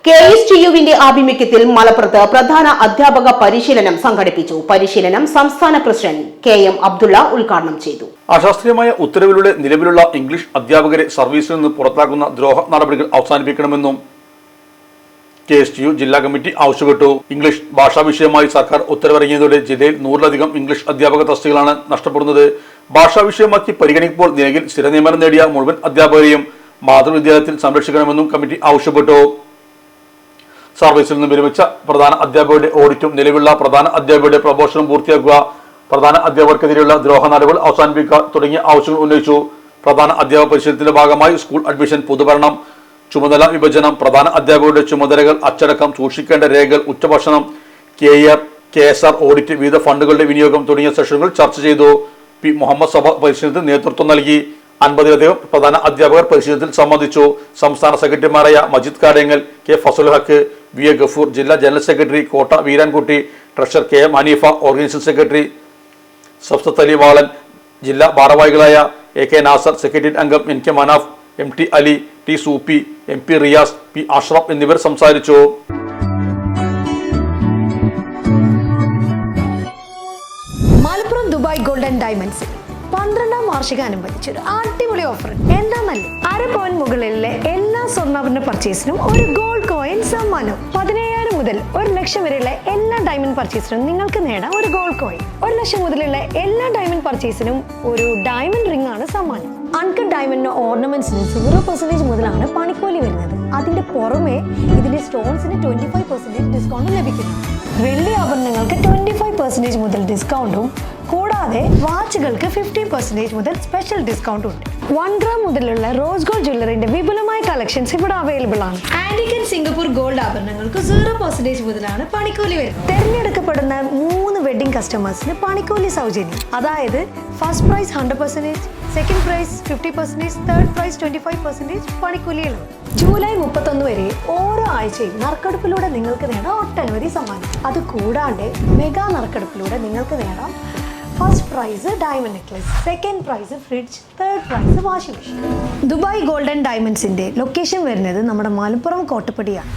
KSTUവിന്റെ ആഭിമുഖ്യത്തിൽ മലപ്പുറത്ത് പ്രധാന അധ്യാപക പരിശീലനം സംഘടിപ്പിച്ചു. പരിശീലനം സംസ്ഥാന പ്രസിഡന്റ് KM അബ്ദുള്ള ഉദ്ഘാടനം ചെയ്തു. അശാസ്ത്രീയമായ ഉത്തരവിലൂടെ നിലവിലുള്ള ഇംഗ്ലീഷ് അധ്യാപകരെ സർവീസിൽ നിന്ന് പുറത്താക്കുന്ന ദ്രോഹ നടപടികൾ അവസാനിപ്പിക്കണമെന്നും KSTU ജില്ലാ കമ്മിറ്റി ആവശ്യപ്പെട്ടു. ഇംഗ്ലീഷ് ഭാഷാ വിഷയമായി സർക്കാർ ഉത്തരവിറങ്ങിയതോടെ ജില്ലയിൽ 100-ലധികം ഇംഗ്ലീഷ് അധ്യാപക തസ്തികകളാണ് നഷ്ടപ്പെടുന്നത്. ഭാഷാ വിഷയമാക്കി പരിഗണിക്കുമ്പോൾ നിലവിൽ സ്ഥിര നിയമനം നേടിയ മുഴുവൻ അധ്യാപകരെയും മാതൃവിദ്യാലയത്തിൽ സംരക്ഷിക്കണമെന്നും കമ്മിറ്റി ആവശ്യപ്പെട്ടു. സർവീസിൽ നിന്ന് വിരമിച്ച പ്രധാന അധ്യാപകരുടെ ഓഡിറ്റും നിലവിലുള്ള പ്രധാന അധ്യാപകരുടെ പ്രമോഷനും പൂർത്തിയാക്കുക, പ്രധാന അധ്യാപകർക്കെതിരെയുള്ള ദ്രോഹ നടപടികൾ അവസാനിപ്പിക്കുക തുടങ്ങിയ ആവശ്യങ്ങൾ ഉന്നയിച്ചു. പ്രധാന അധ്യാപക പരിശീലനത്തിന്റെ ഭാഗമായി സ്കൂൾ അഡ്മിഷൻ, പൊതുഭരണം, ചുമതല വിഭജനം, പ്രധാന അധ്യാപകരുടെ ചുമതലകൾ, അച്ചടക്കം, സൂക്ഷിക്കേണ്ട രേഖകൾ, ഉച്ചഭക്ഷണം, KSR ഓഡിറ്റ്, വിവിധ ഫണ്ടുകളുടെ വിനിയോഗം തുടങ്ങിയ സെഷനുകൾ ചർച്ച ചെയ്തു. പി മുഹമ്മദ് സഭ പരിശീലനത്തിന് നേതൃത്വം നൽകി. 50-ലധികം പ്രധാന അധ്യാപകർ പരിശീലനത്തിൽ സംബന്ധിച്ചു. സംസ്ഥാന സെക്രട്ടറിമാരായ മജിദ് കാടേങ്ങൽ, K ഫസലുൽ ഹക്ക്, VA ഗഫൂർ, ജില്ലാ general secretary Kotta Veerankutty, treasurer KM Hanifa, organising secretary Safsath Ali Valan, ജില്ലാ ഭാരവാഹികളായ AK നാസർ, സെക്രട്ടേറിയറ്റ് അംഗം NK Manaf, MT Ali, T Soopi, MP Riyas, P Ashraf എന്നിവർ സംസാരിച്ചു. മലപ്പുറം ദുബായ് ഗോൾഡൻ ഡയമണ്ട്സ് 12ാം വാർഷികാനുബന്ധിച്ച് ഒരു അടിപൊളി ഓഫർ. എന്താന്നല്ലേ, 1/2 പവൻ മുകളിലെ എല്ലാ സ്വർണ്ണാഭരണ പർച്ചേസിനും ഒരു ഗോൾഡ് കോയിൻ സമ്മാനം. 17,000 മുതൽ 1 ലക്ഷം വരെയുള്ള എല്ലാ ഡയമണ്ട് പർച്ചേസിനും നിങ്ങൾക്ക് നേടാം ഒരു ഗോൾഡ് കോയിൻ. 1 ലക്ഷം മുതലുള്ള എല്ലാ ഡയമണ്ട് പർച്ചേസിനും ഒരു ഡയമണ്ട് റിംഗ് ആണ് സമ്മാനം. അൺകട്ട് ഡയമണ്ടിന് ഓർണമെന്റ്സിന് 0% മുതലാണ് പണിക്കൂലി വരുന്നത്. അതിന്റെ പുറമെ ഇതിന്റെ സ്റ്റോൺസിന് 25% ഡിസ്കൗണ്ട് ലഭിക്കുന്നു. വെള്ളി ആഭരണങ്ങൾക്ക് 25% മുതൽ ഡിസ്കൗണ്ടും കൂടാതെ വാച്ചുകൾക്ക് 50% മുതൽ സ്പെഷ്യൽ ഡിസ്കൗണ്ടും ഉണ്ട്. 1 ഗ്രാം മുതലുള്ള റോസ് ഗോൾഡ് ജ്വല്ലറിന്റെ വിപുലമായ കളക്ഷൻസ് ഇവിടെ അവൈലബിൾ ആണ്. ആന്റിക് ആൻഡ് സിംഗപ്പൂർ ഗോൾഡ് ആഭരണങ്ങൾക്ക് 0% മുതലാണ് പണിക്കൂലി വരുന്നത്. തെരഞ്ഞെടുക്കപ്പെടുന്ന 3 വെഡിംഗ് കസ്റ്റമേഴ്സിന് പണിക്കൂലി സൗജന്യം. അതായത് first prize 100%, second prize 50%, third prize 25% പണിക്കൂലികളാണ്. ജൂലൈ 31 വരെ ഓരോ ആഴ്ചയും നറുക്കെടുപ്പിലൂടെ നിങ്ങൾക്ക് നേടാം ഒട്ടനവധി സമ്മാനം. അത് കൂടാണ്ട് മെഗാ നറുക്കെടുപ്പിലൂടെ നിങ്ങൾക്ക് നേടാം first prize diamond necklace, second prize fridge, third prize washing machine. Dubai golden ഡയമണ്ട്സിന്റെ ലൊക്കേഷൻ വരുന്നത് നമ്മുടെ മലപ്പുറം കോട്ടപ്പടിയാണ്.